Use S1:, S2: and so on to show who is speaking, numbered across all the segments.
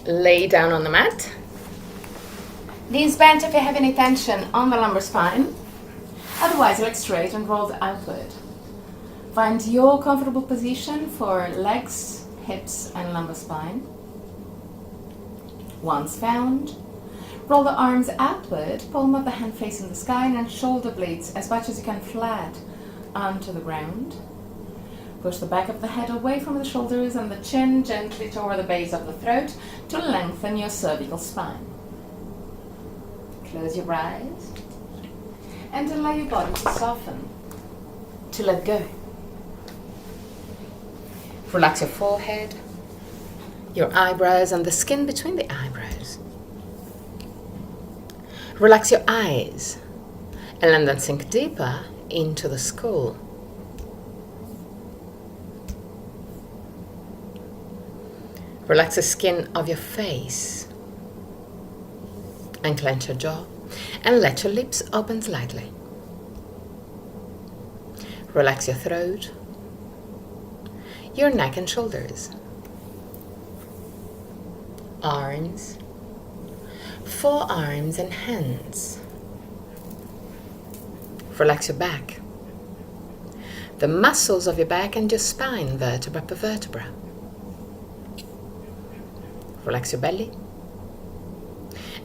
S1: Lay down on the mat. Knees bent if you have any tension on the lumbar spine. Otherwise, legs straight and rolled outward. Find your comfortable position for legs, hips, and lumbar spine. Once found, roll the arms outward, palm of the hand facing the sky, and shoulder blades as much as you can flat onto the ground. Push the back of the head away from the shoulders and the chin gently toward the base of the throat to lengthen your cervical spine. Close your eyes and allow your body to soften, to let go. Relax your forehead, your eyebrows, and the skin between the eyebrows. Relax your eyes and then sink deeper into the skull. Relax the skin of your face and clench your jaw and let your lips open slightly. Relax your throat, your neck and shoulders, arms, forearms and hands. Relax your back, the muscles of your back and your spine vertebra per vertebra. Relax your belly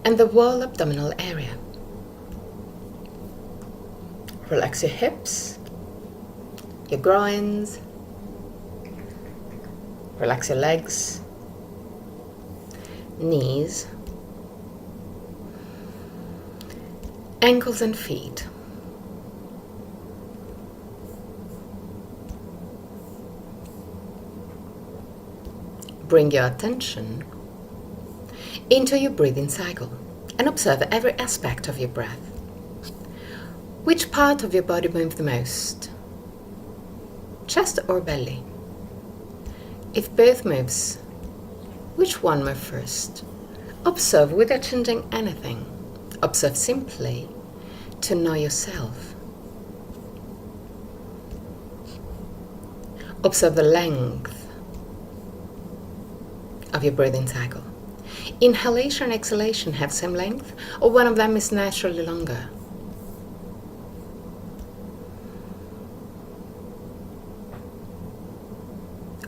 S1: and the whole abdominal area. Relax your hips, your groins. Relax your legs, knees, ankles and feet. Bring your attention into your breathing cycle and observe every aspect of your breath. Which part of your body moves the most? Chest or belly? If both moves, which one moves first? Observe without changing anything. Observe simply to know yourself. Observe the length of your breathing cycle. Inhalation and exhalation have same length, or one of them is naturally longer?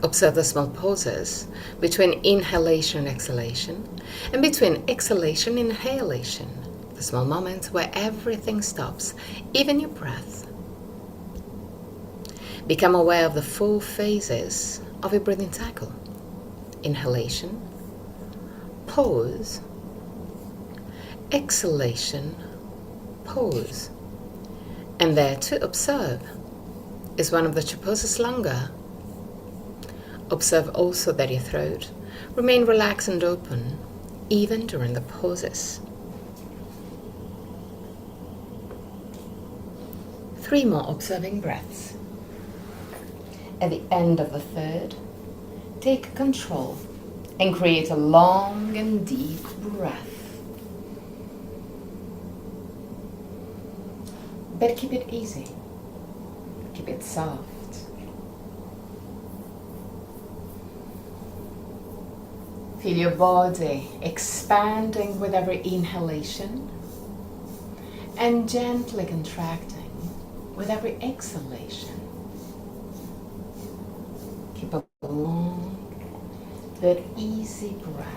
S1: Observe the small pauses between inhalation and exhalation, and between exhalation and inhalation, the small moments where everything stops, even your breath. Become aware of the 4 phases of your breathing cycle. Inhalation, pause, exhalation, pause. And there to observe, is one of the 2 pauses longer? Observe also that your throat remain relaxed and open even during the pauses. 3 more observing breaths. At the end of the 3rd, take control and create a long and deep breath. But keep it easy. Keep it soft. Feel your body expanding with every inhalation and gently contracting with every exhalation. Keep a long but easy breath.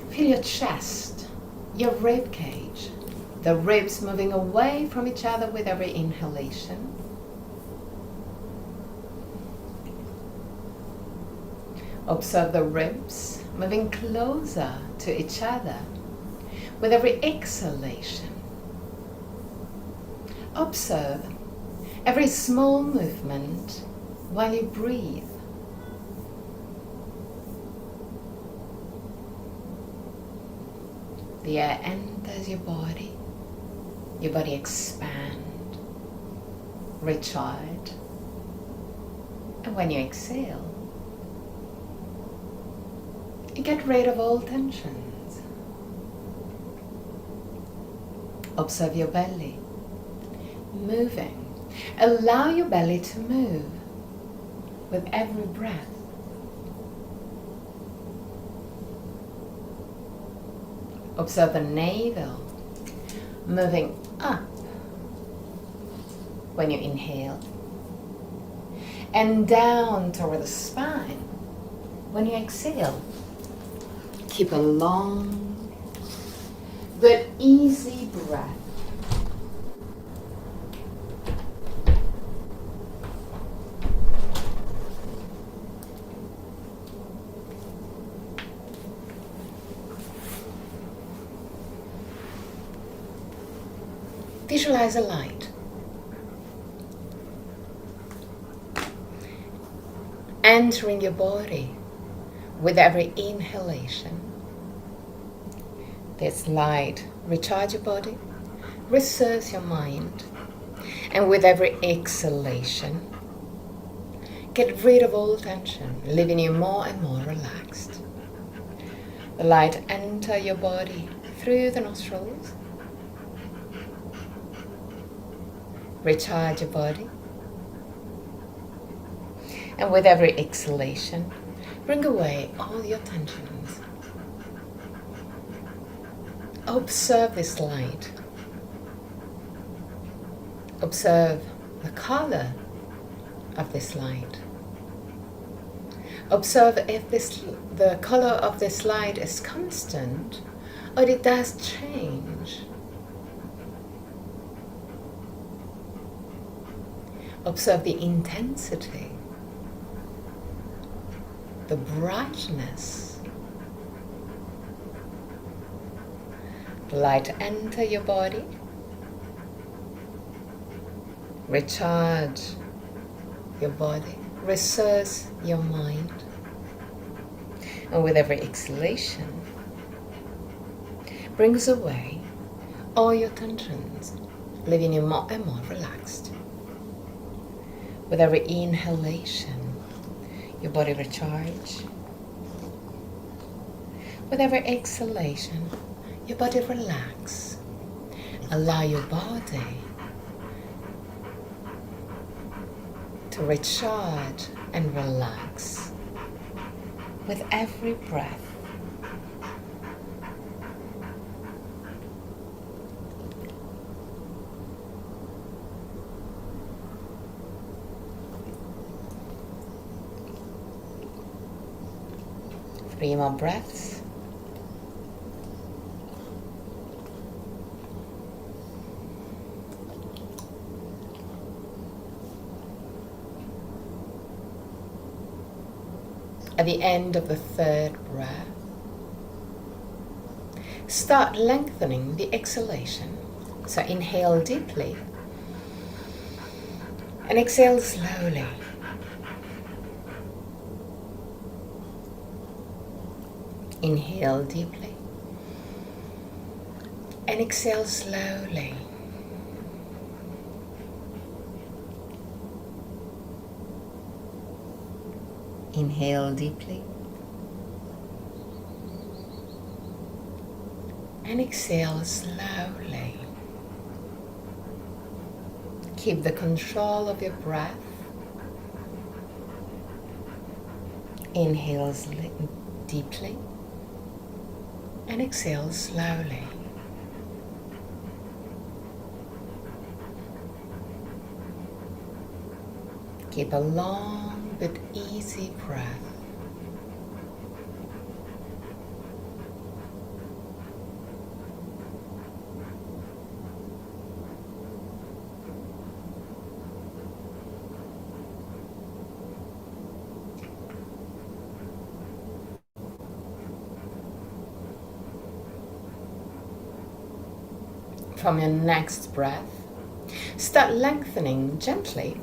S1: Feel your chest, your rib cage, the ribs moving away from each other with every inhalation. Observe the ribs moving closer to each other with every exhalation. Observe every small movement while you breathe. The air enters your body expand, recharge, and when you exhale, you get rid of all tensions. Observe your belly moving. Allow your belly to move with every breath. Observe the navel moving up when you inhale and down toward the spine when you exhale. Keep a long but easy breath. Visualize a light entering your body with every inhalation. This light recharges your body, restores your mind, and with every exhalation, get rid of all tension, leaving you more and more relaxed. The light enters your body through the nostrils, recharge your body, and with every exhalation, bring away all your tensions. Observe this light. Observe the color of this light. Observe if the color of this light is constant or it does change. Observe the intensity, the brightness. The light enter your body, recharge your body, resource your mind, and with every exhalation, brings away all your tensions, leaving you more and more relaxed. With every inhalation, your body recharges. With every exhalation, your body relax. Allow your body to recharge and relax with every breath. Three more breaths. At the end of the third breath, start lengthening the exhalation. So inhale deeply and exhale slowly. Inhale deeply and exhale slowly. Inhale deeply and exhale slowly. Keep the control of your breath. Inhale deeply and exhale slowly. Keep a long but easy breath. From your next breath, start lengthening gently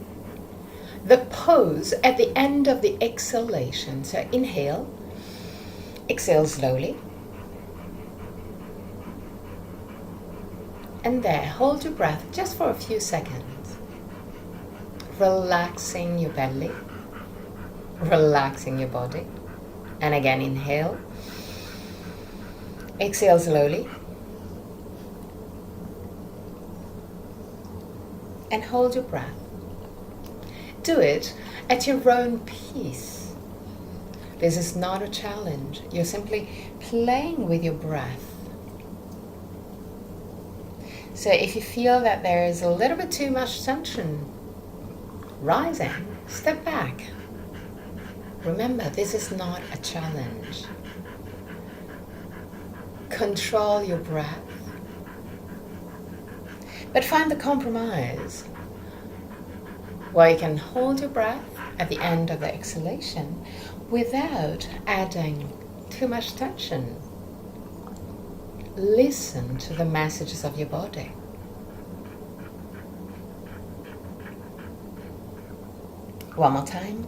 S1: the pose at the end of the exhalation. So inhale, exhale slowly, and there hold your breath just for a few seconds, relaxing your belly, relaxing your body. And again, inhale, exhale slowly, and hold your breath. Do it at your own pace. This is not a challenge. You're simply playing with your breath. So if you feel that there is a little bit too much tension rising, step back. Remember, this is not a challenge. Control your breath. But find the compromise where you can hold your breath at the end of the exhalation without adding too much tension. Listen to the messages of your body. One more time.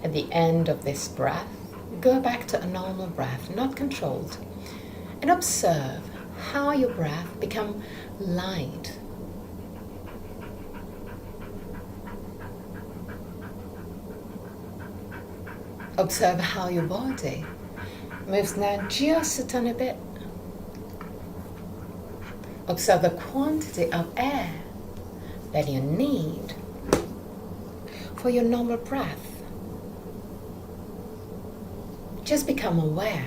S1: At the end of this breath, go back to a normal breath, not controlled, and observe how your breath becomes light. Observe how your body moves now just a tiny bit. Observe the quantity of air that you need for your normal breath. Just become aware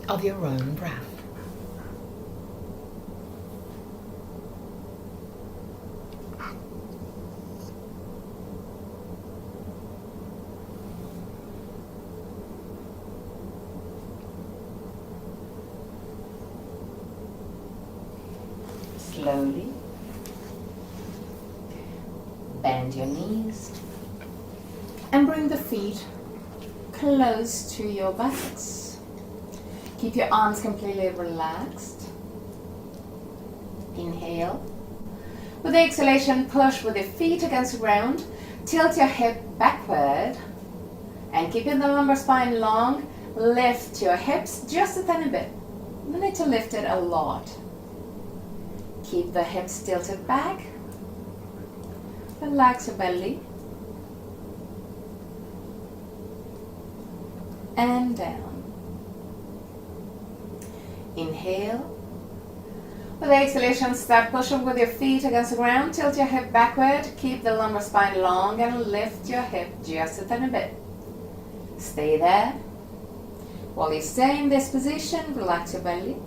S1: of your own breath. Slowly bend your knees and bring the feet close to your buttocks. Keep your arms completely relaxed. Inhale. With the exhalation, push with your feet against the ground. Tilt your hip backward and keeping the lumbar spine long, lift your hips just a tiny bit. You need to lift it a lot. Keep the hips tilted back. Relax your belly. And down. Inhale. With the exhalation, start pushing with your feet against the ground. Tilt your hip backward. Keep the lumbar spine long and lift your hip just a tiny bit. Stay there. While you stay in this position, relax your belly.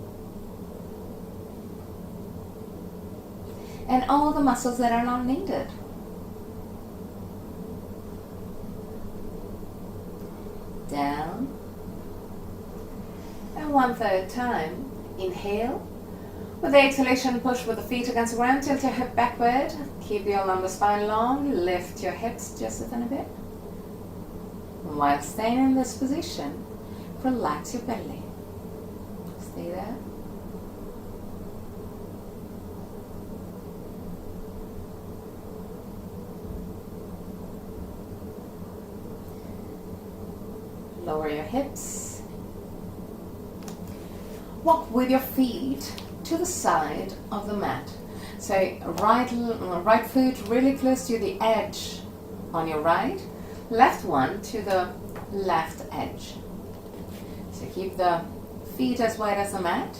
S1: And all the muscles that are not needed. Down. And 1/3 time. Inhale. With the exhalation, push with the feet against the ground. Tilt your hip backward. Keep your lumbar spine long. Lift your hips just a tiny bit. While staying in this position, relax your belly. Stay there. Lower your hips. Walk with your feet to the side of the mat. So right foot really close to the edge on your right, left one to the left edge. So keep the feet as wide as the mat.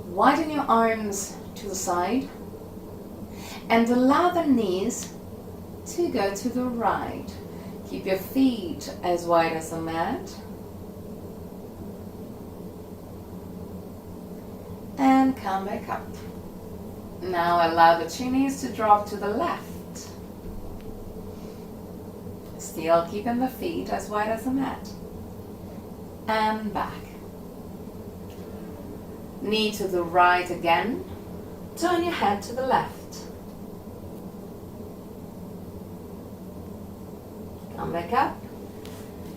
S1: Widen your arms to the side and allow the knees to go to the right. Keep your feet as wide as the mat. And come back up. Now allow the two knees to drop to the left. Still keeping the feet as wide as the mat. And back. Knee to the right again. Turn your head to the left. Come back up.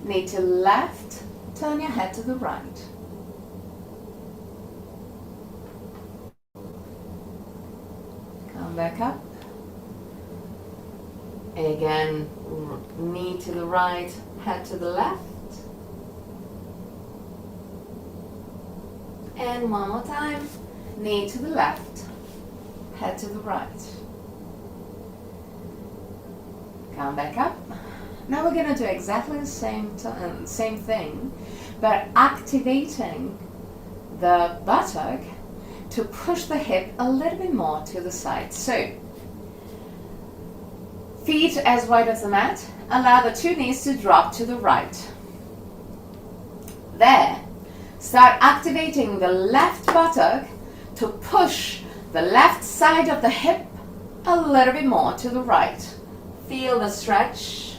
S1: Knee to left. Turn your head to the right. Come back up. Again, knee to the right, head to the left.
S2: And one more time. Knee to the left, head to the right. Come back up. Now we're going to do exactly the same thing, but activating the buttock to push the hip a little bit more to the side. So, feet as wide as the mat. Allow the two knees to drop to the right. There, start activating the left buttock to push the left side of the hip a little bit more to the right. Feel the stretch.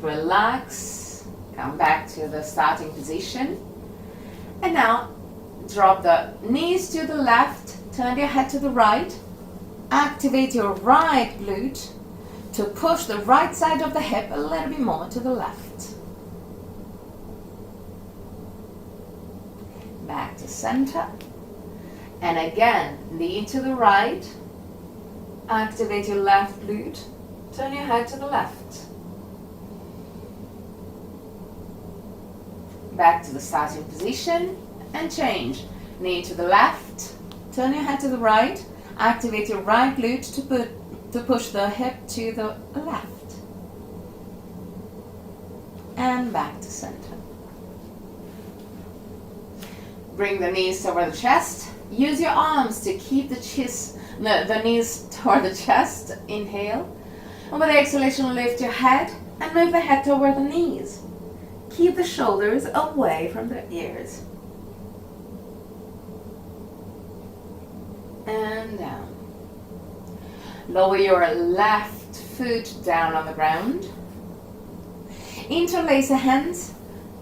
S2: Relax. Come back to the starting position. And now, drop the knees to the left, turn your head to the right. Activate your right glute to push the right side of the hip a little bit more to the left. Back to center. And again, knee to the right. Activate your left glute. Turn your head to the left. Back to the starting position and change. Knee to the left. Turn your head to the right. Activate your right glute to push the hip to the left. And back to center. Bring the knees over the chest. Use your arms to keep the knees toward the chest. Inhale. And with the exhalation, lift your head and move the head toward the knees. Keep the shoulders away from the ears. And down. Lower your left foot down on the ground. Interlace the hands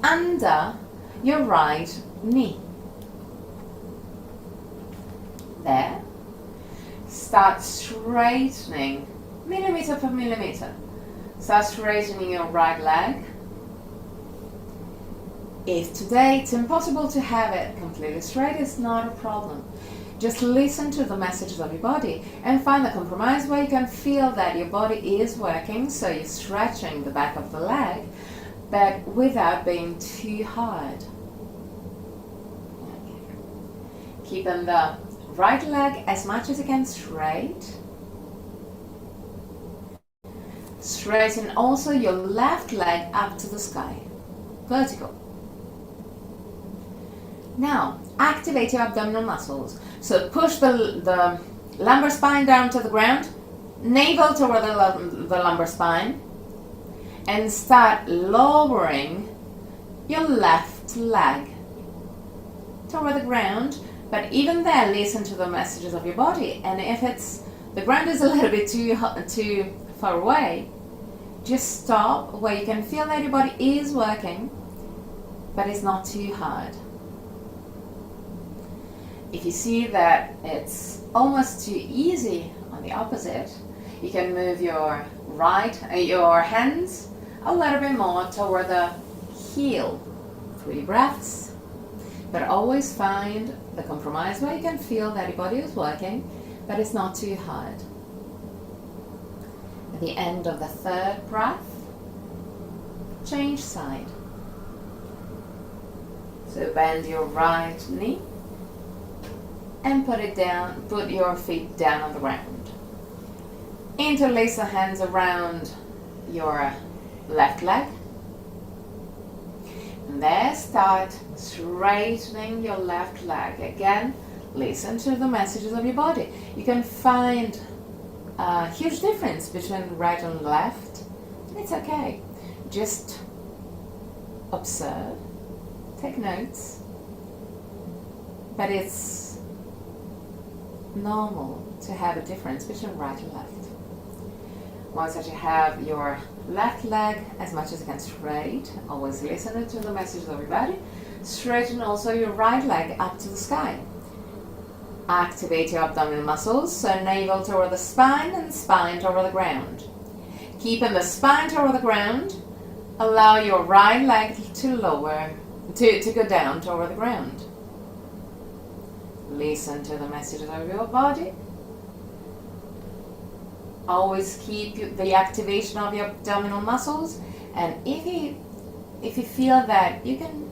S2: under your right knee. There. Start straightening millimeter per millimeter. Start straightening your right leg. If today it's impossible to have it completely straight, it's not a problem. Just listen to the messages of your body and find the compromise where you can feel that your body is working, so you're stretching the back of the leg, but without being too hard. Okay. Keeping the right leg as much as you can straight. Straighten also your left leg up to the sky, vertical. Now, activate your abdominal muscles. So push the lumbar spine down to the ground, navel toward the lumbar spine, and start lowering your left leg toward the ground. But even there, listen to the messages of your body. And if the ground is a little bit too far away, just stop where you can feel that your body is working, but it's not too hard. If you see that it's almost too easy on the opposite, you can move your hands a little bit more toward the heel. 3 breaths. But always find the compromise where you can feel that your body is working, but it's not too hard. At the end of the 3rd breath, change side. So bend your right knee and put your feet down on the ground. Interlace the hands around your left leg. And there, start straightening your left leg. Again, listen to the messages of your body. You can find a huge difference between right and left. It's okay. Just observe, take notes, but it's normal to have a difference between right and left. Once that you have your left leg as much as you can straight, always listen to the messages of your body. Straighten also your right leg up to the sky. Activate your abdominal muscles, so navel toward the spine and spine toward the ground. Keeping the spine toward the ground, allow your right leg to go down toward the ground. Listen to the messages of your body. Always keep the activation of your abdominal muscles, and if if you feel that you can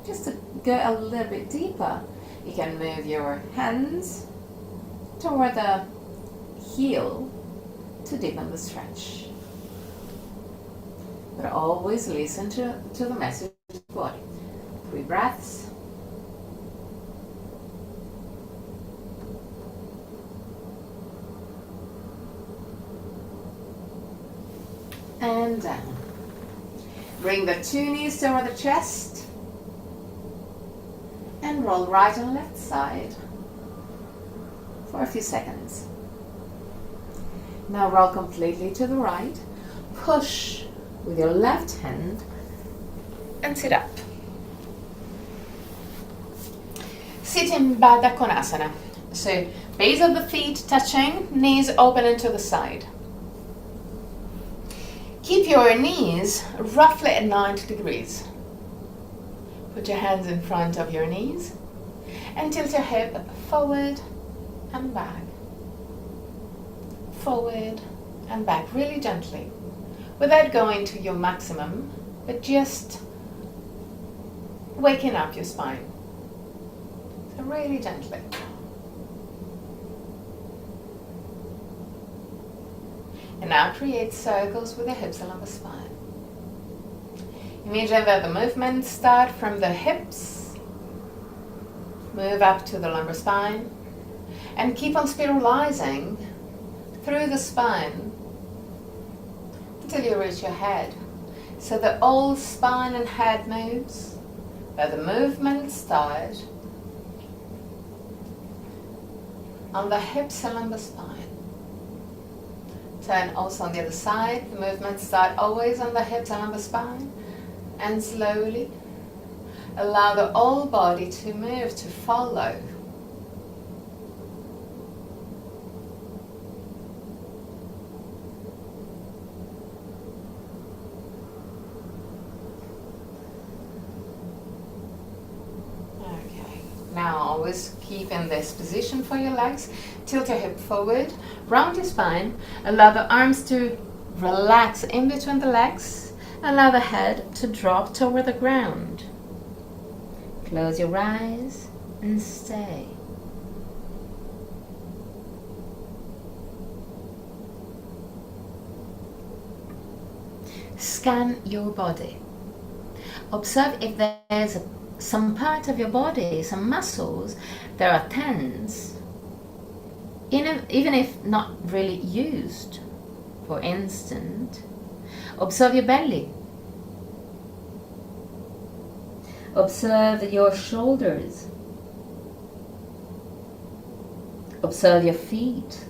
S2: just to go a little bit deeper, you can move your hands toward the heel to deepen the stretch. But always listen to the message of the body. 3 breaths. And down. Bring the 2 knees toward the chest. And roll right and left side for a few seconds. Now roll completely to the right. Push with your left hand and sit up. Sit in Baddha Konasana. So base of the feet touching, knees open into the side. Keep your knees roughly at 90 degrees. Put your hands in front of your knees and tilt your hip forward and back. Forward and back really gently, without going to your maximum, but just waking up your spine. So really gently. And now create circles with the hips along the spine. Imagine that the movements start from the hips, move up to the lumbar spine, and keep on spiralizing through the spine until you reach your head. So the whole spine and head moves, but the movements start on the hips and lumbar spine. Turn also on the other side. The movements start always on the hips and lumbar spine. And slowly allow the whole body to move, to follow. Okay, now always keep in this position for your legs. Tilt your hip forward, round your spine, allow the arms to relax in between the legs. Allow the head to drop toward the ground. Close your eyes and stay. Scan your body. Observe if there's some part of your body, some muscles that are tense, even if not really used. For instance, observe your belly. Observe your shoulders. Observe your feet.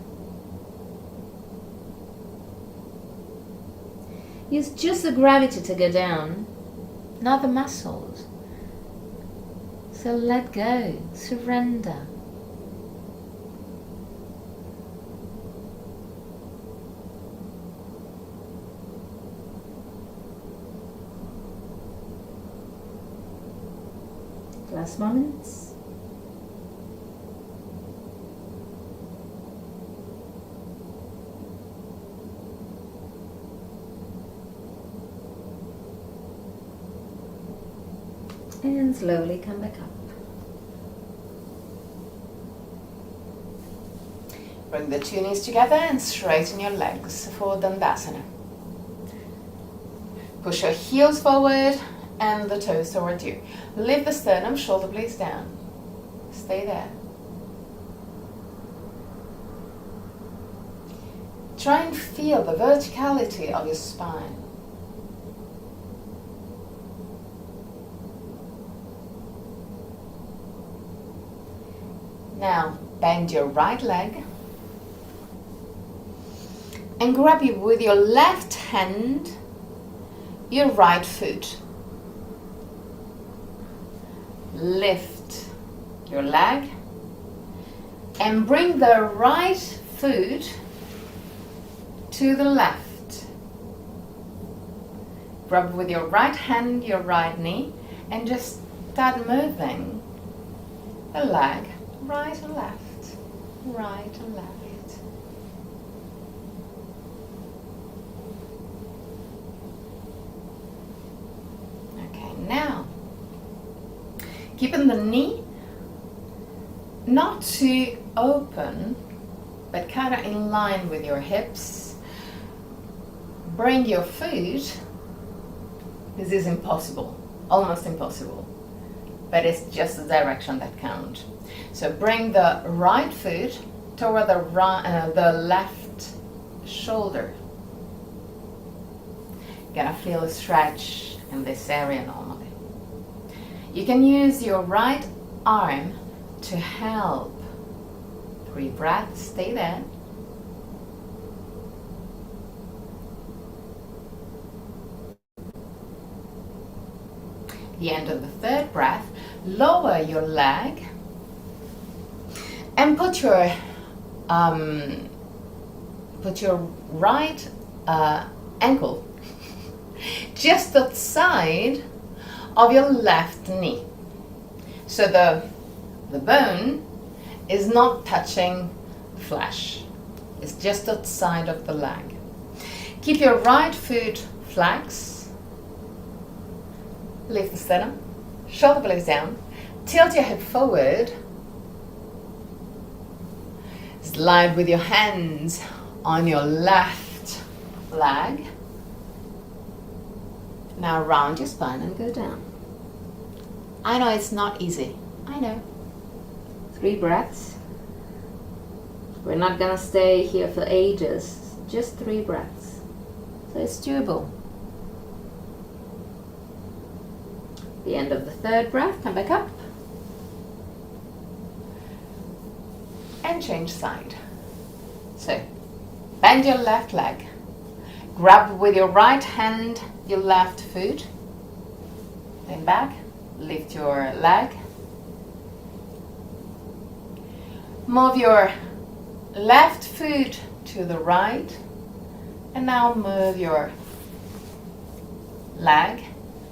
S2: Use just the gravity to go down, not the muscles. So let go, surrender. Last moments. And slowly come back up. Bring the 2 knees together and straighten your legs for Dandasana. Push your heels forward and the toes toward you. Lift the sternum, shoulder blades down. Stay there. Try and feel the verticality of your spine. Now, bend your right leg and grab you with your left hand your right foot. Lift your leg and bring the right foot to the left. Grab with your right hand your right knee and just start moving the leg right and left, right and left.
S1: Keeping the knee not too open, but kind of in line with your hips. Bring your foot, this is impossible, almost impossible, but it's just the direction that counts. So bring the right foot toward the left shoulder. Gonna feel a stretch in this area normally. You can use your right arm to help. 3 breaths, stay there. The end of the 3rd breath, lower your leg and put your right ankle just outside of your left knee. So the bone is not touching flesh. It's just outside of the leg. Keep your right foot flex. Lift the sternum, shoulder blades down, tilt your hip forward. Slide with your hands on your left leg. Now round your spine and go down. I know it's not easy. I know. 3 breaths. We're not gonna stay here for ages. Just 3 breaths. So it's doable. The end of the 3rd breath, come back up. And change side. So, bend your left leg. Grab with your right hand your left foot. Lean back, lift your leg. Move your left foot to the right. And now move your leg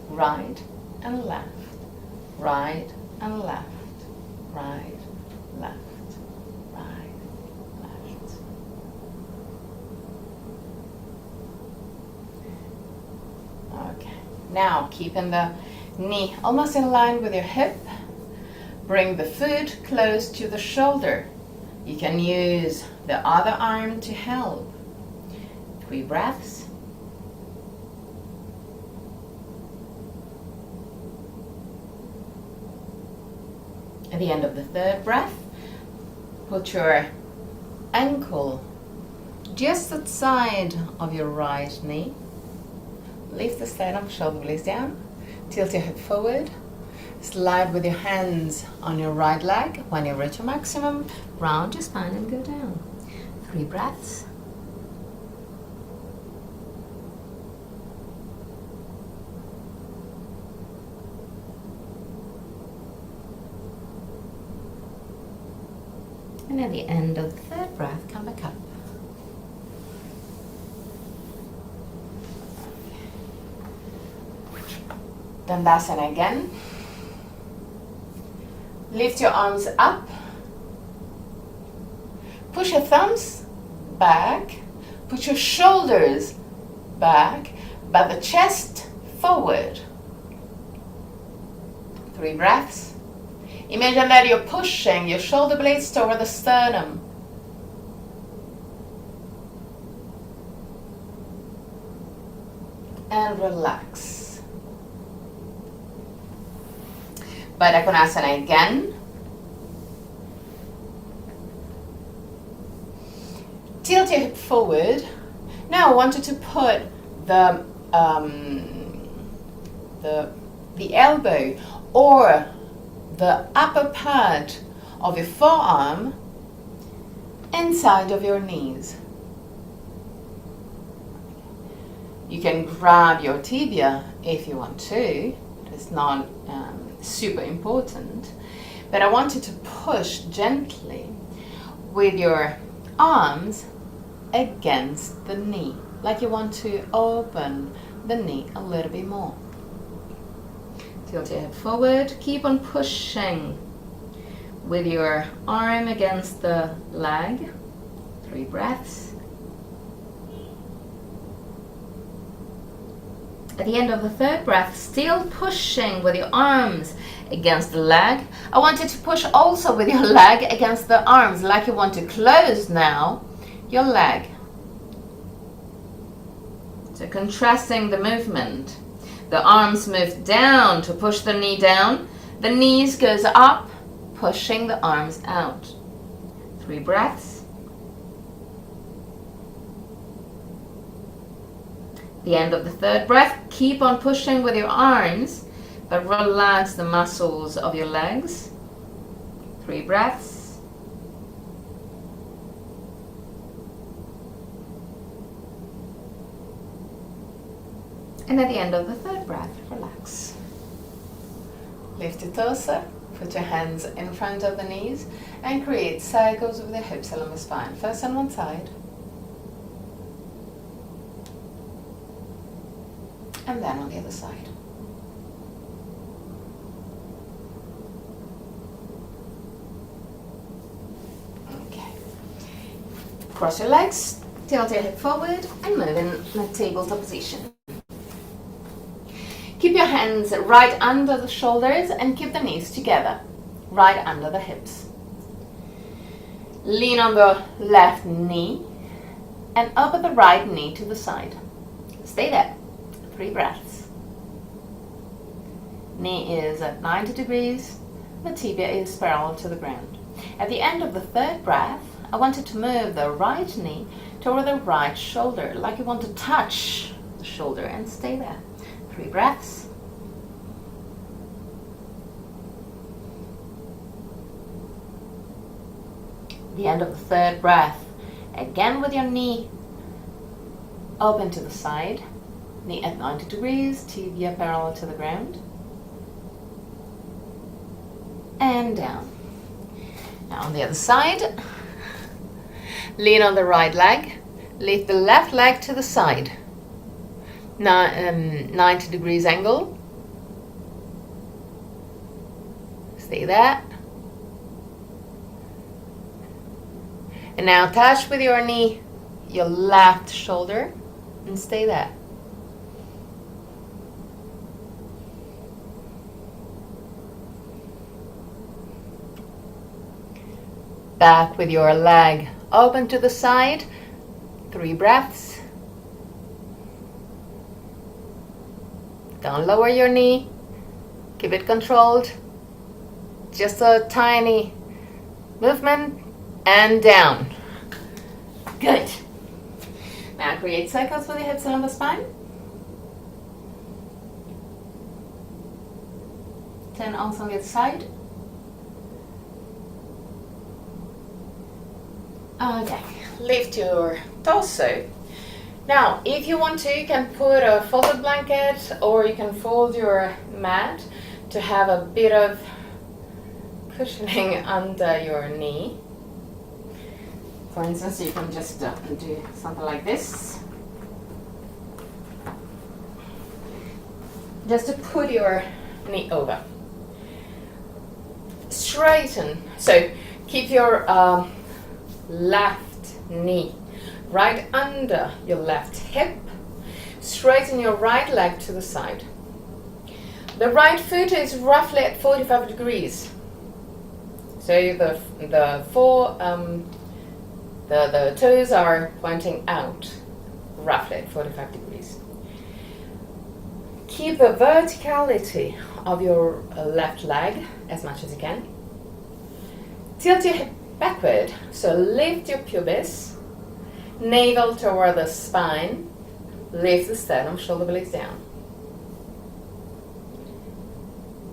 S1: right and left, right and left, right, left, right, left. Okay, now keeping the knee almost in line with your hip, bring the foot close to the shoulder. You can use the other arm to help. 3 breaths. At the end of the 3rd breath, put your ankle just outside of your right knee. Lift the sternum, shoulder blades down. Tilt your hip forward. Slide with your hands on your right leg. When you reach your maximum, round your spine and go down. 3 breaths. And at the end of the 3rd breath, come back up. Dandasana again. Lift your arms up. Push your thumbs back. Put your shoulders back, but the chest forward. 3 breaths. Imagine that you're pushing your shoulder blades toward the sternum. And relax. Baddha Konasana again. Tilt your hip forward. Now I want you to put the elbow or the upper part of your forearm inside of your knees. You can grab your tibia if you want to. It's not super important. But I want you to push gently with your arms against the knee, like you want to open the knee a little bit more. Tilt your hip forward, keep on pushing with your arm against the leg. 3 breaths.
S2: At the end of the third breath, still pushing with your arms against the leg. I want you to push also with your leg against the arms, like you want to close now your leg. So contrasting the movement. The arms move down to push the knee down. The knees goes up, pushing the arms out. 3 breaths. The end of the third breath, keep on pushing with your arms, but relax the muscles of your legs. 3 breaths. And at the end of the third breath, relax. Lift your torso, put your hands in front of the knees, and create circles with the hips along the spine. First on one side, and then on the other side. Okay. Cross your legs, tilt your hip forward, and move in a tabletop position. Keep your hands right under the shoulders and keep the knees together, right under the hips. Lean on the left knee and open the right knee to the side. Stay there. 3 breaths. Knee is at 90 degrees, the tibia is parallel to the ground. At the end of the third breath, I want you to move the right knee toward the right shoulder, like you want to touch the shoulder, and stay there. 3 breaths. The end of the third breath, again with your knee open to the side. Knee at 90 degrees, tibia parallel to the ground. And down. Now on the other side, lean on the right leg, lift the left leg to the side. 90 degrees angle. Stay there. And now touch with your knee your left shoulder and stay there. Back with your leg open to the side. 3 breaths. Don't lower your knee. Keep it controlled. Just a tiny movement and down. Good. Now create circles with your hips along the spine. Turn also on the other side. Okay, lift your torso. Now, if you want to, you can put a folded blanket or you can fold your mat to have a bit of cushioning under your knee. For instance, you can just do something like this. Just to put your knee over. Straighten. So keep your left knee right under your left hip. Straighten your right leg to the side. The right foot is roughly at 45 degrees. So the toes are pointing out roughly at 45 degrees. Keep the verticality of your left leg as much as you can. Tilt your hip backward, so lift your pubis, navel toward the spine, lift the sternum, shoulder blades down.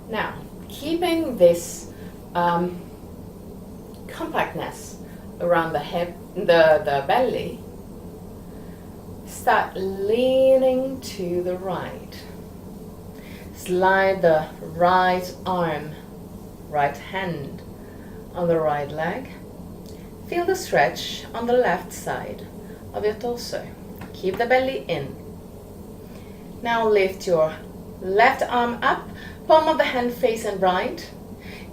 S2: Now, keeping this compactness around the hip, the belly, start leaning to the right. Slide the right arm, right hand on the right leg. Feel the stretch on the left side of your torso. Keep the belly in. Now lift your left arm up, palm of the hand facing right.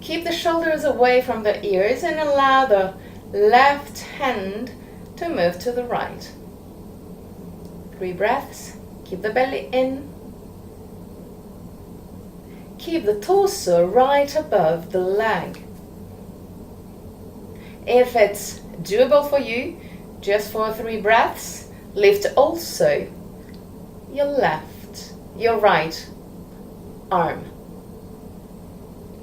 S2: Keep the shoulders away from the ears and allow the left hand to move to the right. 3 breaths. Keep the belly in.
S1: keep the torso right above the leg. If it's doable for you, just for 3 breaths, lift also your right arm.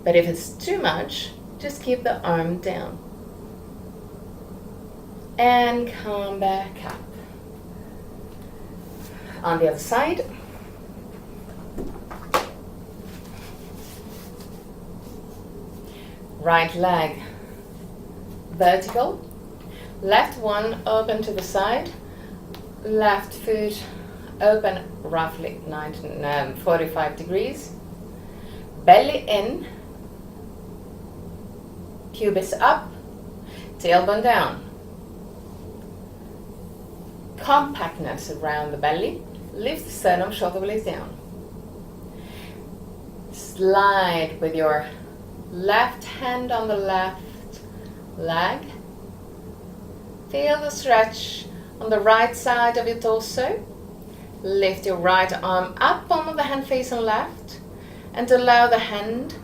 S1: But if it's too much, just keep the arm down. And come back up. On the other side. Right leg vertical, left one open to the side, left foot open roughly 45 degrees, belly in, pubis up, tailbone down. Compactness around the belly, lift the sternum, shoulder blades down. Slide with your left hand on the left leg. Feel the stretch on the right side of your torso. Lift your right arm up, palm of the hand facing left, and allow the hand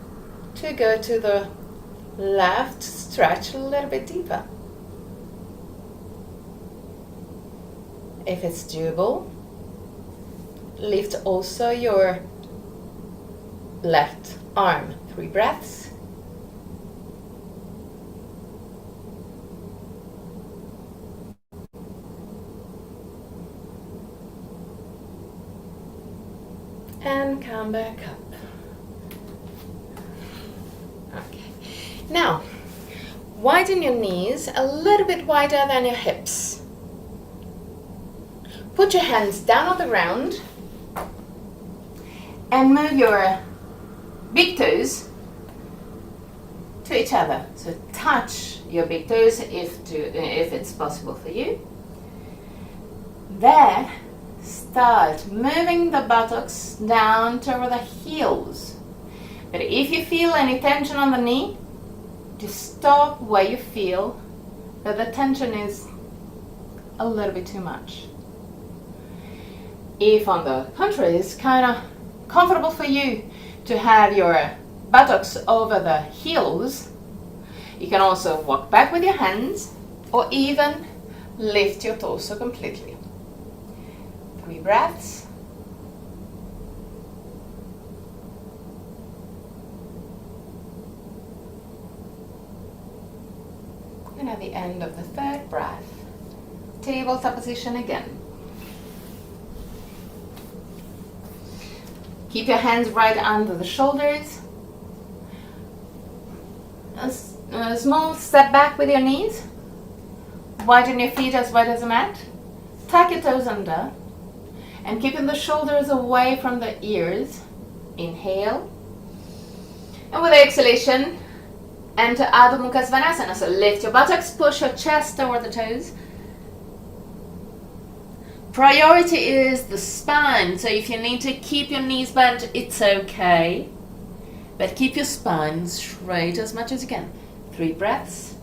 S1: to go to the left, stretch a little bit deeper. If it's doable, lift also your left arm. 3 breaths. And come back up. Okay. Now, widen your knees a little bit wider than your hips. Put your hands down on the ground and move your big toes to each other. So touch your big toes if it's possible for you. There, start moving the buttocks down toward the heels. But if you feel any tension on the knee, just stop where you feel that the tension is a little bit too much. If on the contrary it's kind of comfortable for you to have your buttocks over the heels, you can also walk back with your hands or even lift your torso completely. 3 breaths. And at the end of the 3rd breath, tabletop position again. Keep your hands right under the shoulders. A small step back with your knees. Widen your feet as wide as a mat. Tuck your toes under. And keeping the shoulders away from the ears. Inhale. And with the exhalation, enter Adho Mukha Svanasana. So lift your buttocks, push your chest toward the toes. Priority is the spine, so if you need to keep your knees bent, it's okay. But keep your spine straight as much as you can. 3 breaths.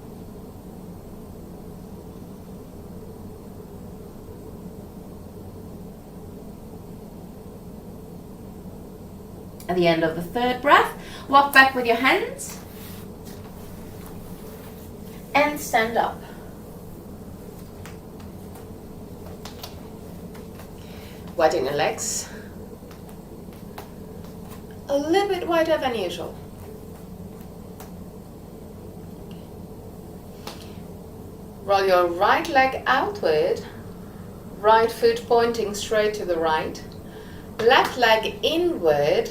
S1: At the end of the 3rd breath, walk back with your hands and stand up. Widen your legs a little bit wider than usual. Roll your right leg outward, right foot pointing straight to the right, left leg inward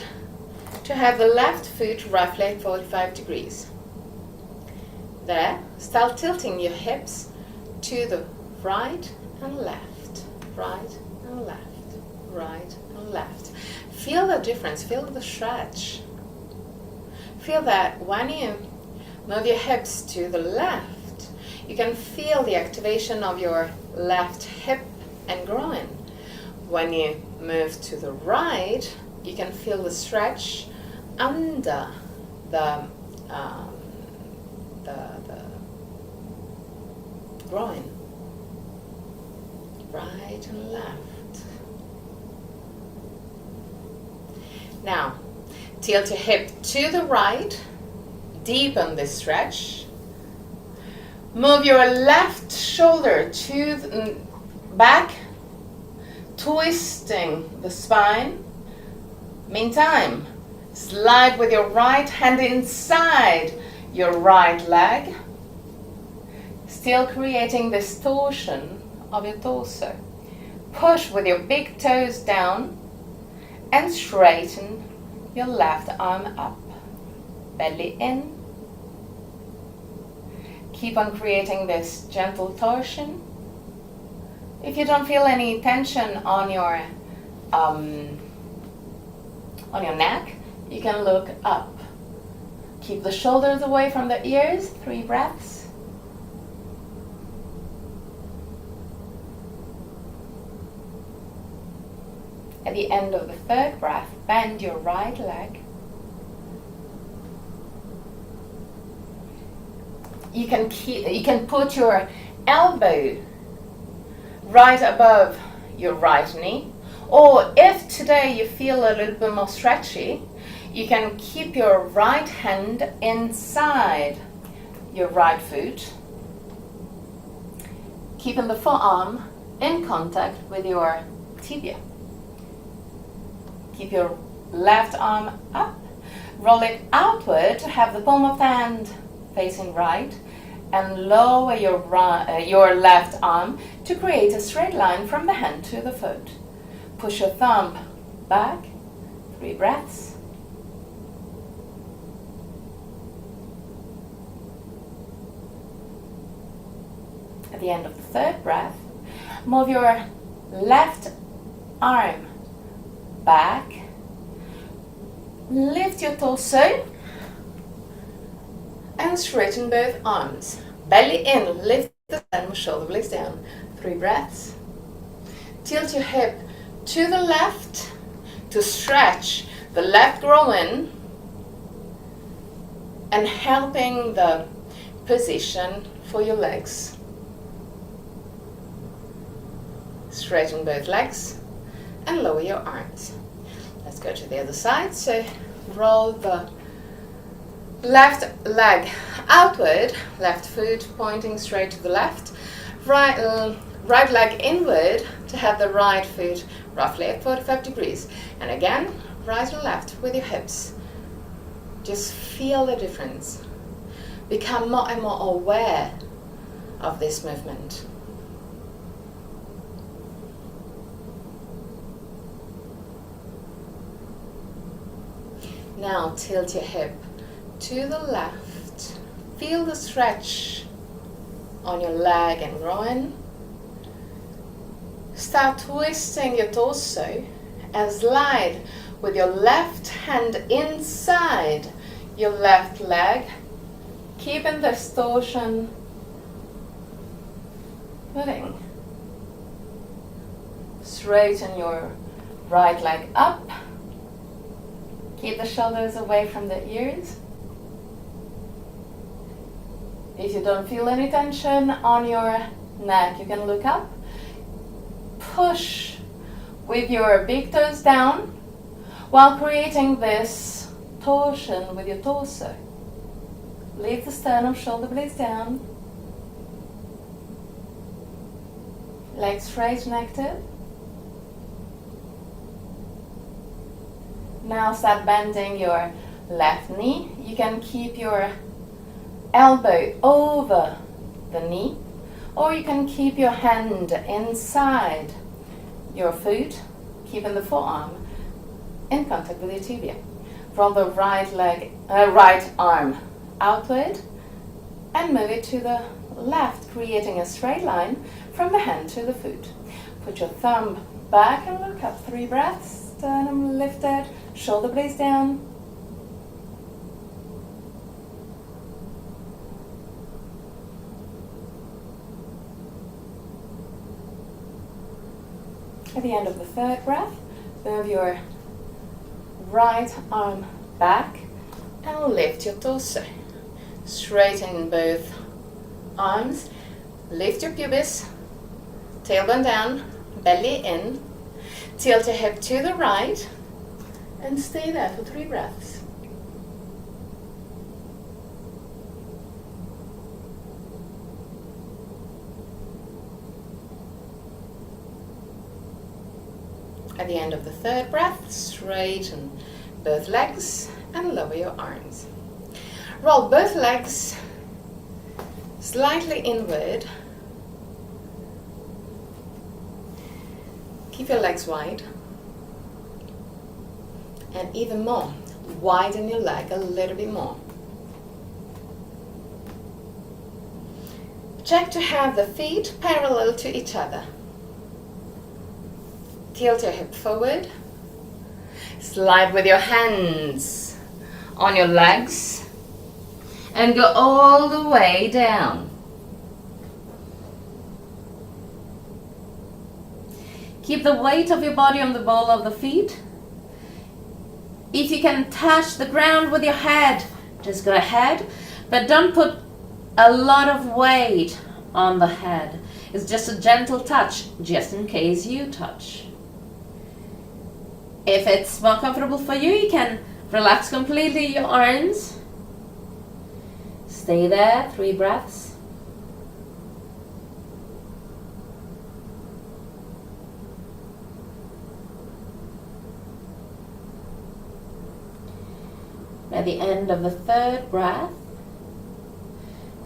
S1: to have the left foot roughly at 45 degrees. There, start tilting your hips to the right and left, right and left, right and left. Feel the difference, feel the stretch. Feel that when you move your hips to the left, you can feel the activation of your left hip and groin. When you move to the right, you can feel the stretch under the groin. Right and left. Now, Tilt your hip to the right, deepen this stretch. Move your left shoulder to the back, twisting the spine. Meantime, slide with your right hand inside your right leg, still creating this torsion of your torso. Push with your big toes down and straighten your left arm up, belly in. Keep on creating this gentle torsion. If you don't feel any tension on your neck, you can look up. Keep the shoulders away from the ears. 3 breaths. At the end of the 3rd breath, bend your right leg. You can put your elbow right above your right knee, or if today you feel a little bit more stretchy, you can keep your right hand inside your right foot, keeping the forearm in contact with your tibia. Keep your left arm up, roll it outward to have the palm of the hand facing right, and lower your left arm to create a straight line from the hand to the foot. Push your thumb back, 3 breaths. At the end of the 3rd breath, move your left arm back, lift your torso and straighten both arms. Belly in, lift the sternum, shoulder blades down. 3 breaths. Tilt your hip to the left to stretch the left groin and helping the position for your legs. Straighten both legs and lower your arms. Let's go to the other side. So roll the left leg outward, left foot pointing straight to the left, right leg inward to have the right foot roughly at 45 degrees. And again, right and left with your hips. Just feel the difference. Become more and more aware of this movement. Now tilt your hip to the left. Feel the stretch on your leg and groin. Start twisting your torso and slide with your left hand inside your left leg, keeping this torsion moving. Straighten your right leg up. Keep the shoulders away from the ears. If you don't feel any tension on your neck, you can look up. Push with your big toes down while creating this torsion with your torso. Lift the sternum, shoulder blades down. Legs straight and active. Now start bending your left knee. You can keep your elbow over the knee, or you can keep your hand inside your foot, keeping the forearm in contact with your tibia. Roll the right arm outward and move it to the left, creating a straight line from the hand to the foot. Put your thumb back and look up. 3 breaths, sternum lifted, shoulder blades down. At the end of the 3rd breath, move your right arm back and lift your torso. Straighten both arms, lift your pubis, tailbone down, belly in, tilt your hip to the right And stay there for 3 breaths. At the end of the 3rd breath, straighten both legs and lower your arms. Roll both legs slightly inward. Keep your legs wide. And even more, widen your leg a little bit more. Check to have the feet parallel to each other. Tilt your hip forward. Slide with your hands on your legs and go all the way down. Keep the weight of your body on the ball of the feet. If you can touch the ground with your head, just go ahead, but don't put a lot of weight on the head. It's just a gentle touch, just in case you touch. If it's more comfortable for you, you can relax completely your arms. Stay there, 3 breaths. At the end of the 3rd breath,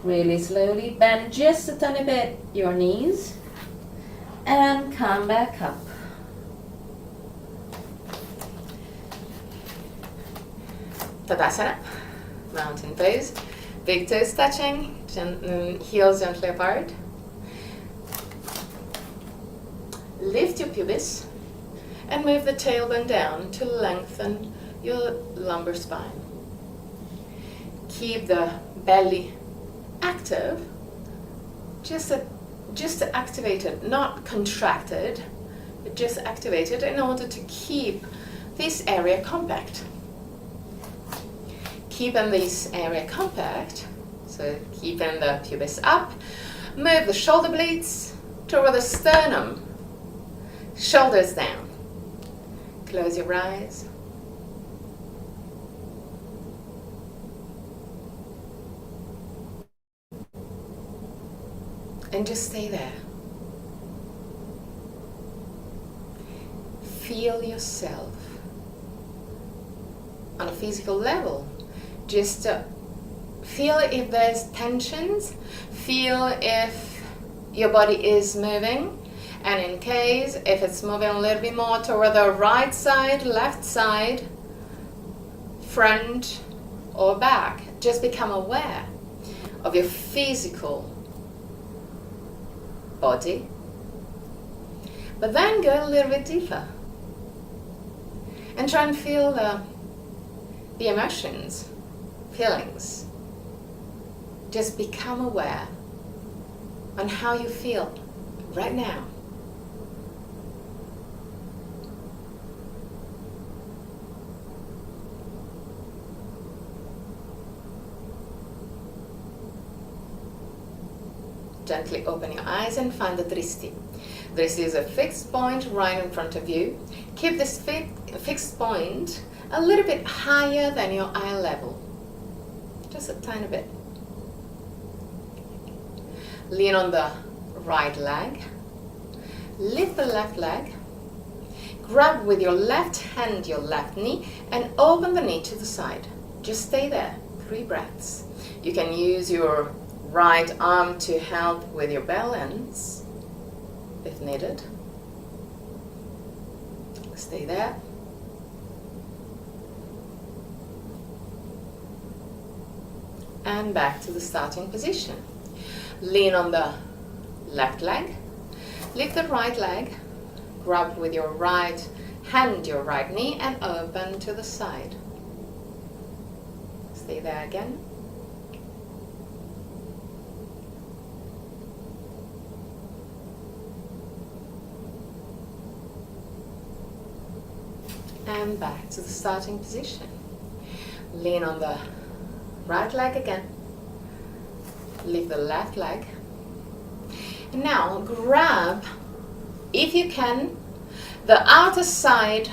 S1: really slowly bend just a tiny bit your knees and come back up. Tadasana, mountain pose. Big toes touching, heels gently apart. Lift your pubis and move the tailbone down to lengthen your lumbar spine. Keep the belly active, just activated, not contracted, but just activated in order to keep this area compact. Keeping this area compact, so keeping the pubis up, move the shoulder blades toward the sternum, shoulders down. Close your eyes. And just stay there. Feel yourself on a physical level. Just feel if there's tensions, feel if your body is moving, and in case if it's moving a little bit more toward the right side, left side, front or back, just become aware of your physical body. But then go a little bit deeper and try and feel the emotions, feelings. Just become aware on how you feel right now. Gently open your eyes and find the drishti. Drishti is a fixed point right in front of you. Keep this fixed point a little bit higher than your eye level. Just a tiny bit. Lean on the right leg. Lift the left leg. Grab with your left hand your left knee and open the knee to the side. Just stay there, 3 breaths. You can use your right arm to help with your balance if needed. Stay there. And back to the starting position. Lean on the left leg. Lift the right leg. Grab with your right hand your right knee and open to the side. Stay there again. And back to the starting position. Lean on the right leg again. Lift the left leg. And now grab, if you can, the outer side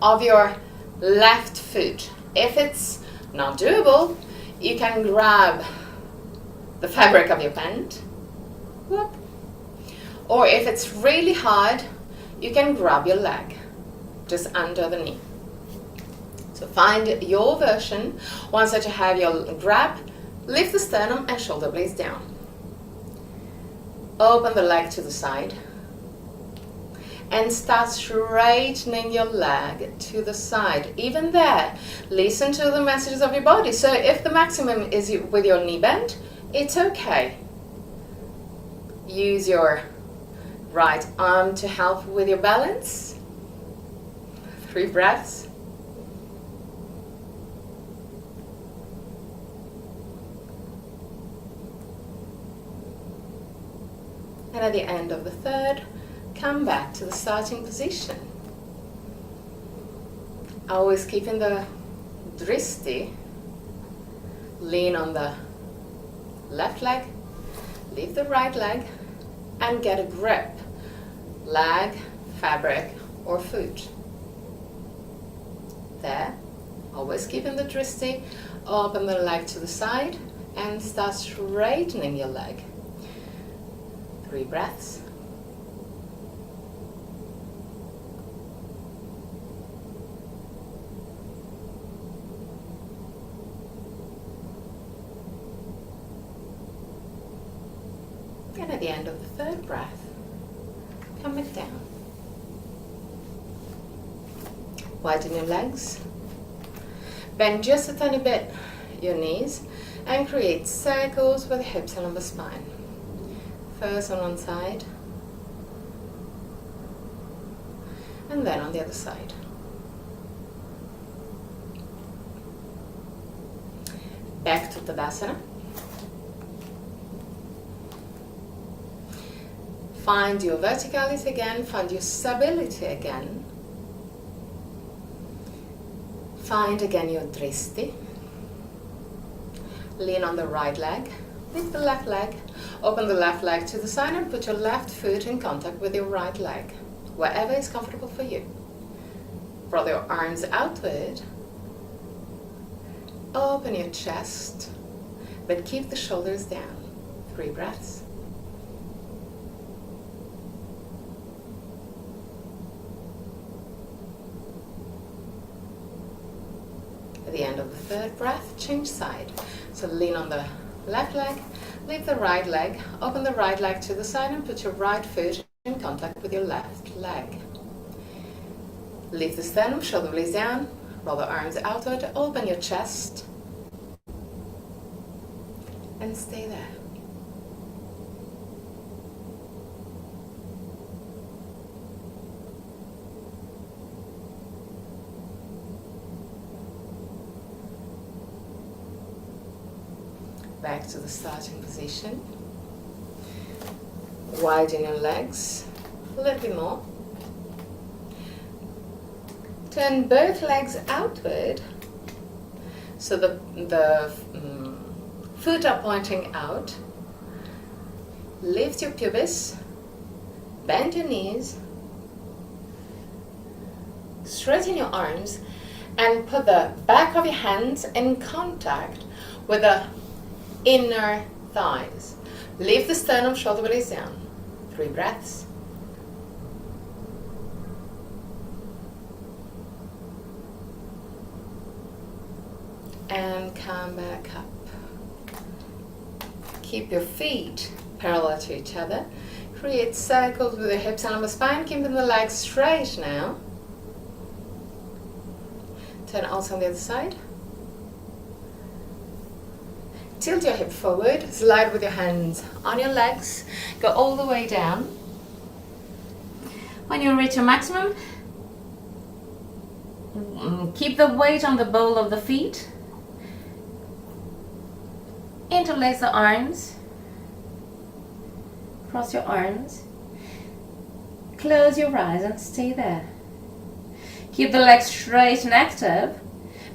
S1: of your left foot. If it's not doable, you can grab the fabric of your pant. Whoop. Or if it's really hard, you can grab your leg just under the knee. So find your version. Once that you have your grab, lift the sternum and shoulder blades down. Open the leg to the side and start straightening your leg to the side. Even there, listen to the messages of your body. So if the maximum is with your knee bent, it's okay. Use your right arm to help with your balance. 3 breaths. And at the end of the third, come back to the starting position. Always keeping the dristi. Lean on the left leg, lift the right leg, and get a grip. Leg, fabric, or foot. There, always keeping the dristi. Open the leg to the side and start straightening your leg. 3 breaths. And at the end of the third breath, come back down. Widen your legs. Bend just a tiny bit your knees and create circles with the hips and lumbar spine. First on one side, and then on the other side. Back to Tadasana. Find your verticality again, find your stability again. Find again your dristi. Lean on the right leg, lift the left leg, open the left leg to the side and put your left foot in contact with your right leg, wherever is comfortable for you. Roll your arms outward. Open your chest, but keep the shoulders down. 3 breaths. At the end of the third breath, change side. So lean on the left leg, lift the right leg, open the right leg to the side and put your right foot in contact with your left leg. Lift the sternum, shoulder blades down, roll the arms outward, open your chest, and stay there. Back to the starting position. Widen your legs a little bit more. Turn both legs outward so the foot are pointing out. Lift your pubis, bend your knees, straighten your arms, and put the back of your hands in contact with the inner thighs. Lift the sternum, shoulder blades down. 3 breaths. And come back up. Keep your feet parallel to each other. Create circles with your hips and lumbar spine, keeping the legs straight now. Turn also on the other side. Tilt your hip forward, slide with your hands on your legs, go all the way down. When you reach your maximum, keep the weight on the ball of the feet. Interlace the arms, cross your arms, close your eyes and stay there. Keep the legs straight and active,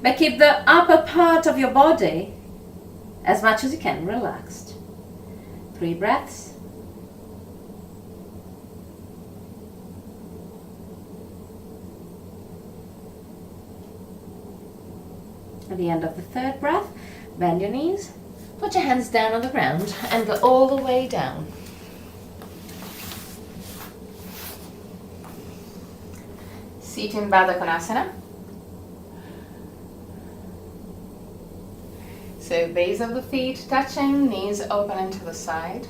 S1: but keep the upper part of your body as much as you can relaxed. 3 breaths.
S2: At the end of the third breath, bend your knees, put your hands down on the ground and go all the way down. Seat in Baddha Konasana. So base of the feet touching, knees open into the side,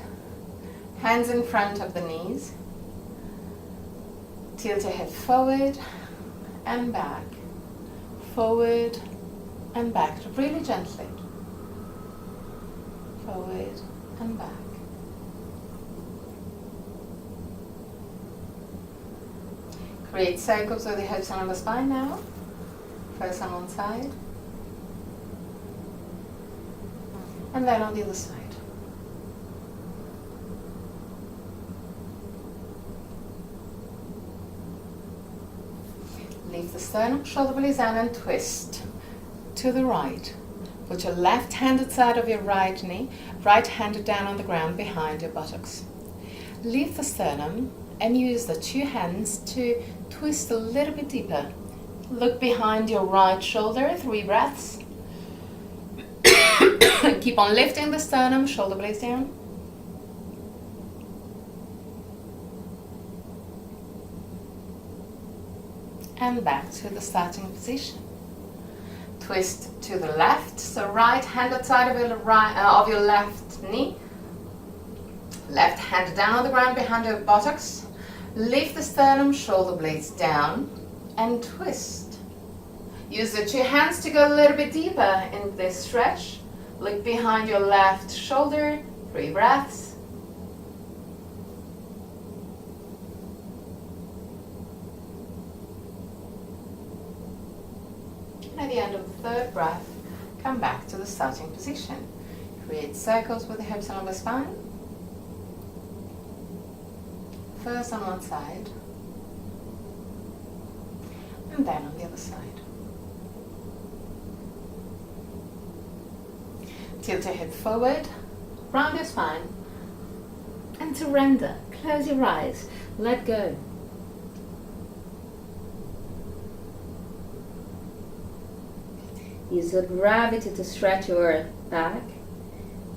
S2: hands in front of the knees. Tilt your head forward and back, forward and back, really gently. Forward and back. Create circles with the hips along the spine now. First on one side. And then on the other side. Leave the sternum, shoulder blades down and twist to the right. Put your left-handed side of your right knee, right-handed down on the ground behind your buttocks. Leave the sternum and use the two hands to twist a little bit deeper. Look behind your right shoulder, 3 breaths. Keep on lifting the sternum, shoulder blades down. And back to the starting position. Twist to the left, so right-handed side of your left knee. Left hand down on the ground behind your buttocks. Lift the sternum, shoulder blades down, and twist. Use the 2 hands to go a little bit deeper in this stretch. Look behind your left shoulder, 3 breaths. At the end of the third breath, come back to the starting position. Create circles with the hips along the spine. First on one side, and then on the other side. Tilt your head forward, round your spine, and surrender. Close your eyes, let go. Use the gravity to stretch your back,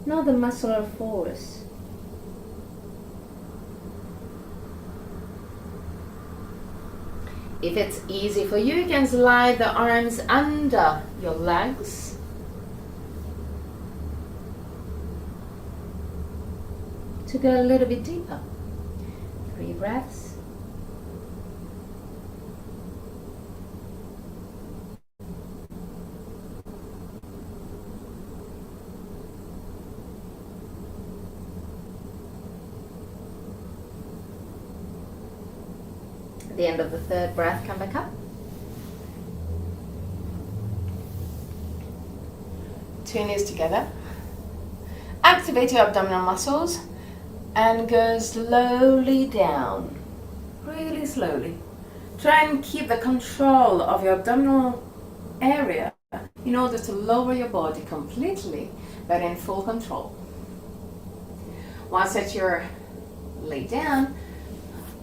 S2: not the muscular force. If it's easy for you, you can slide the arms under your legs. To go a little bit deeper. 3 breaths. At the end of the third breath, come back up. Two knees together. Activate your abdominal muscles and go slowly down. Really slowly. Try and keep the control of your abdominal area in order to lower your body completely, but in full control. Once that you're laid down,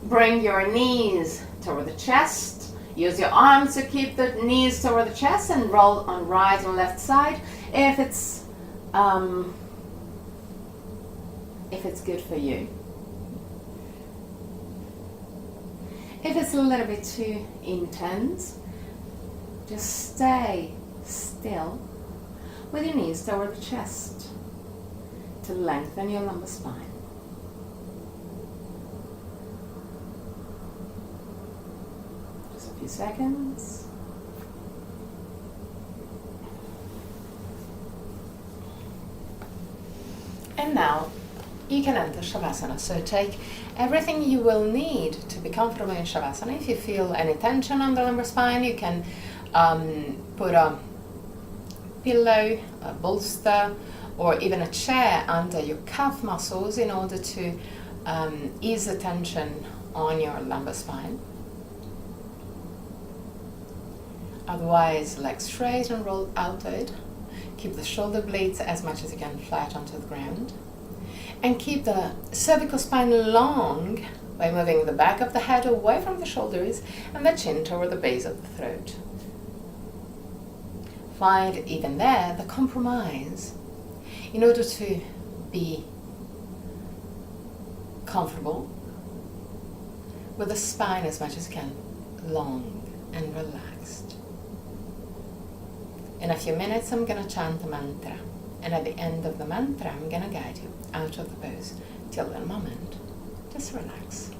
S2: bring your knees toward the chest. Use your arms to keep the knees toward the chest and roll on right and left side if it's good for you. If it's a little bit too intense, just stay still with your knees toward the chest to lengthen your lumbar spine. Just a few seconds. And now you can enter Shavasana. So take everything you will need to be comfortable in Shavasana. If you feel any tension on the lumbar spine, you can put a pillow, a bolster, or even a chair under your calf muscles in order to ease the tension on your lumbar spine. Otherwise, legs straight and roll outward. Keep the shoulder blades as much as you can flat onto the ground. And keep the cervical spine long by moving the back of the head away from the shoulders and the chin toward the base of the throat.
S1: find even there the compromise in order to be comfortable with the spine as much as you can, long and relaxed. In a few minutes I'm going to chant a mantra, and at the end of the mantra I'm going to guide you out of the pose. Till that moment, just relax.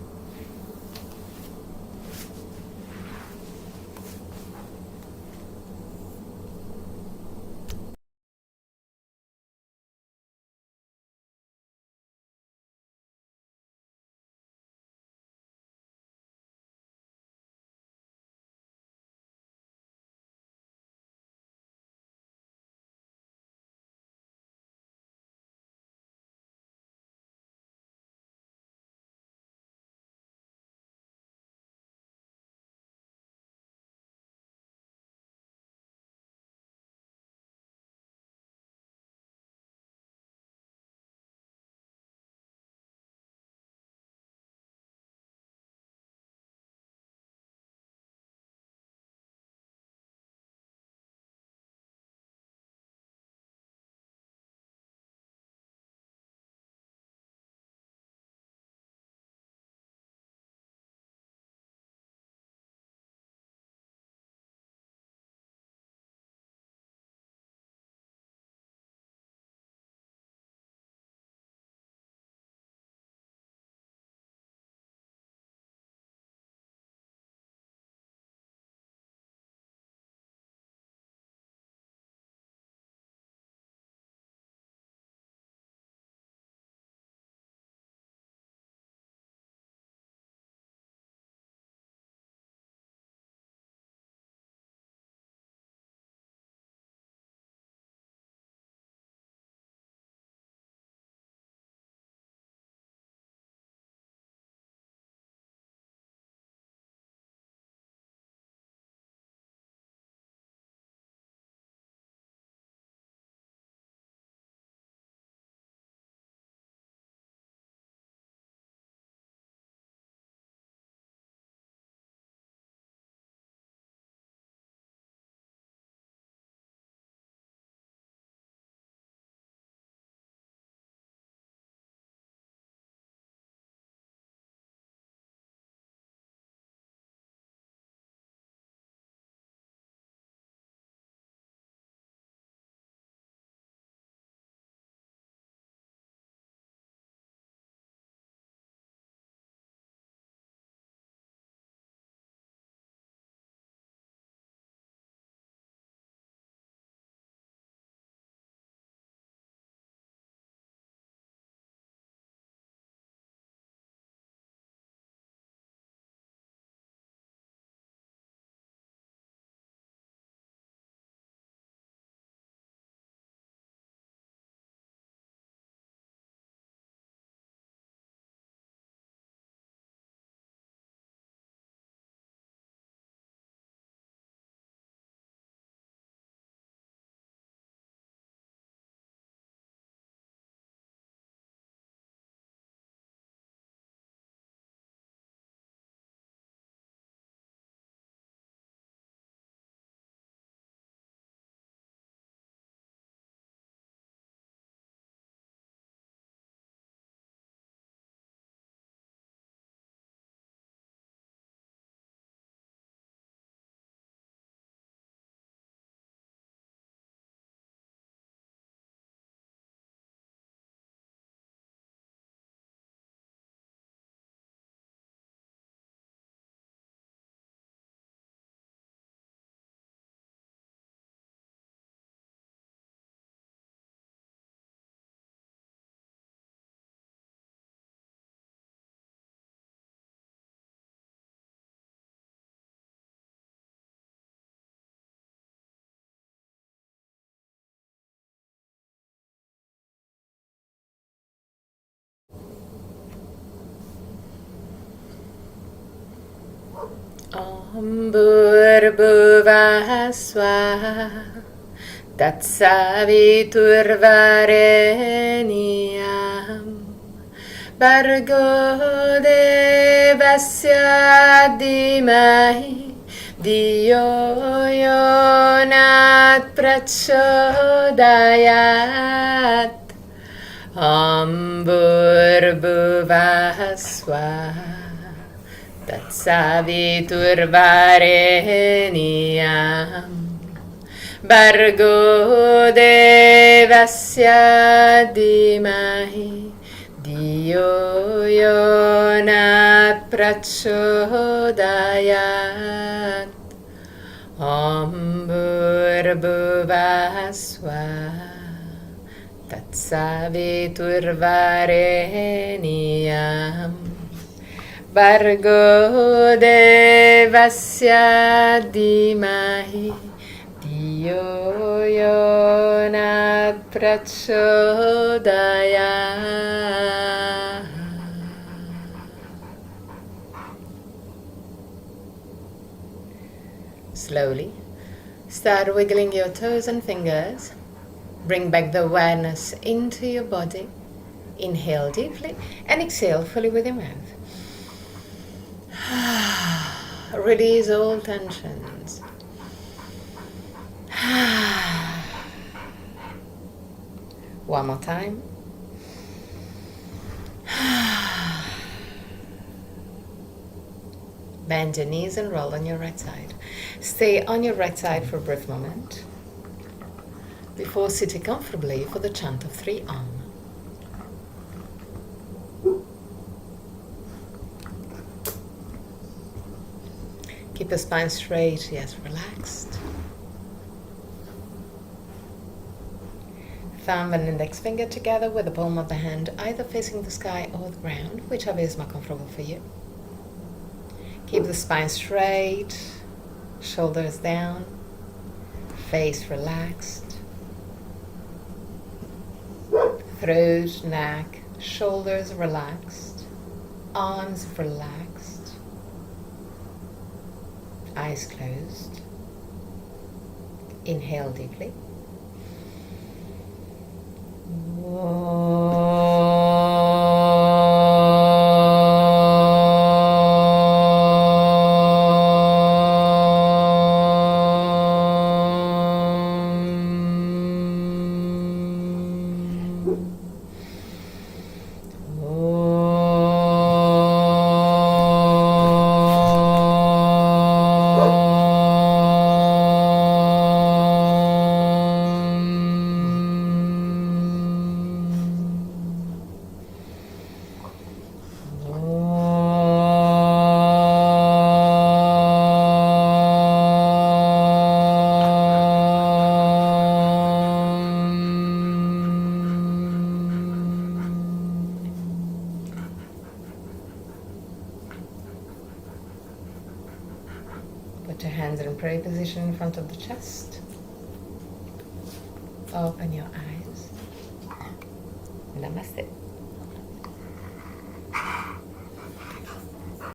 S1: Om Bhurбhuvah Swaha Tatsaviturvarenyam Bhargo Devasya Dhimahi Dhiyo Yo Na prachodayat. Om Bhurvuvah Swaha Tatsaviturvarenyam Bhargo Devasya Dhimahi Diyo Yona Prachodayat. Om Bhurvuvah Swaha Tatsaviturvarenyam Bhargo Devasya Dhimahi Diyo Yona Prachodayat. Slowly start wiggling your toes and fingers. Bring back the awareness into your body. Inhale deeply and exhale fully with your mouth. Release all tensions. One more time. Bend your knees and roll on your right side. Stay on your right side for a brief moment before sitting comfortably for the chant of 3 Om. Keep your spine straight, yes, relaxed. Thumb and index finger together with the palm of the hand either facing the sky or the ground, whichever is more comfortable for you. Keep the spine straight, shoulders down, face relaxed. Throat, neck, shoulders relaxed, arms relaxed, eyes closed. Inhale deeply. Put your hands in prayer position in front of the chest. Open your eyes. Namaste.